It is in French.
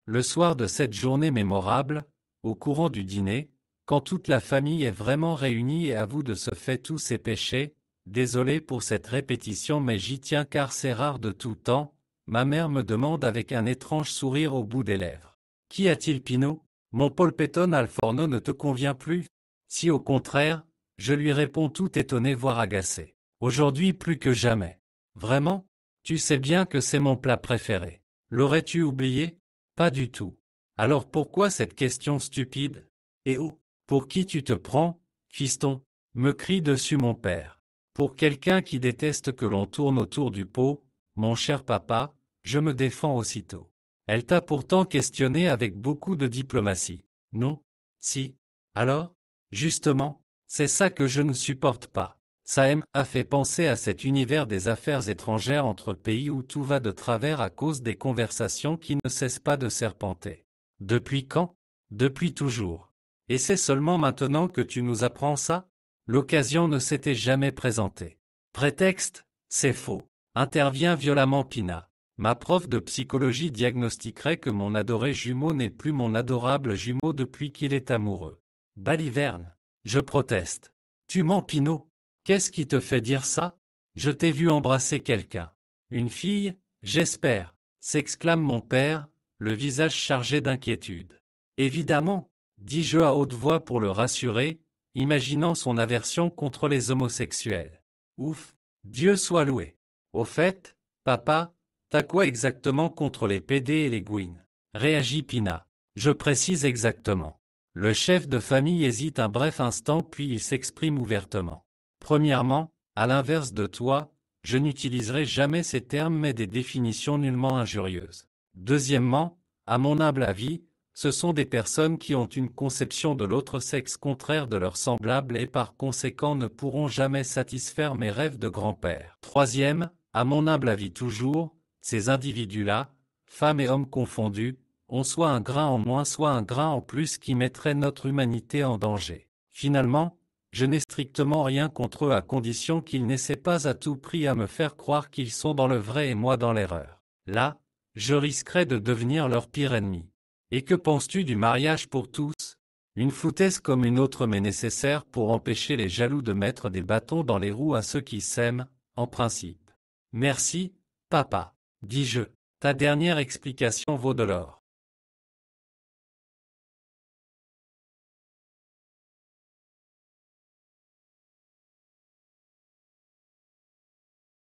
Le soir de cette journée mémorable, au courant du dîner, quand toute la famille est vraiment réunie et avoue de ce fait tous ses péchés, désolé pour cette répétition mais j'y tiens car c'est rare de tout temps, ma mère me demande avec un étrange sourire au bout des lèvres. Qu'y a-t-il Pinot? Mon polpettone al forno ne te convient plus? Si au contraire, je lui réponds tout étonné voire agacé. Aujourd'hui plus que jamais. Vraiment? Tu sais bien que c'est mon plat préféré. L'aurais-tu oublié? Pas du tout. Alors pourquoi cette question stupide? Et oh, pour qui tu te prends, fiston? Me crie dessus mon père. Pour quelqu'un qui déteste que l'on tourne autour du pot, mon cher papa, je me défends aussitôt. Elle t'a pourtant questionné avec beaucoup de diplomatie. Non? Si. Alors? Justement, c'est ça que je ne supporte pas. Ça a fait penser à cet univers des affaires étrangères entre pays où tout va de travers à cause des conversations qui ne cessent pas de serpenter. Depuis quand? Depuis toujours. Et c'est seulement maintenant que tu nous apprends ça? L'occasion ne s'était jamais présentée. Prétexte, c'est faux. Intervient violemment Pina. Ma prof de psychologie diagnostiquerait que mon adoré jumeau n'est plus mon adorable jumeau depuis qu'il est amoureux. Baliverne. Je proteste. Tu mens Pinot. Qu'est-ce qui te fait dire ça? Je t'ai vu embrasser quelqu'un. Une fille, j'espère, s'exclame mon père, le visage chargé d'inquiétude. Évidemment, dis-je à haute voix pour le rassurer, imaginant son aversion contre les homosexuels. Ouf, Dieu soit loué. Au fait, papa, t'as quoi exactement contre les PD et les gouines? Réagit Pina. Je précise exactement. Le chef de famille hésite un bref instant puis il s'exprime ouvertement. Premièrement, à l'inverse de toi, je n'utiliserai jamais ces termes mais des définitions nullement injurieuses. Deuxièmement, à mon humble avis, ce sont des personnes qui ont une conception de l'autre sexe contraire de leurs semblables et par conséquent ne pourront jamais satisfaire mes rêves de grand-père. Troisième, à mon humble avis toujours, ces individus-là, femmes et hommes confondus, ont soit un grain en moins soit un grain en plus qui mettrait notre humanité en danger. Finalement, je n'ai strictement rien contre eux à condition qu'ils n'essaient pas à tout prix à me faire croire qu'ils sont dans le vrai et moi dans l'erreur. Là, je risquerais de devenir leur pire ennemi. Et que penses-tu du mariage pour tous? Une foutaise comme une autre mais nécessaire pour empêcher les jaloux de mettre des bâtons dans les roues à ceux qui s'aiment, en principe. Merci, papa, dis-je. Ta dernière explication vaut de l'or.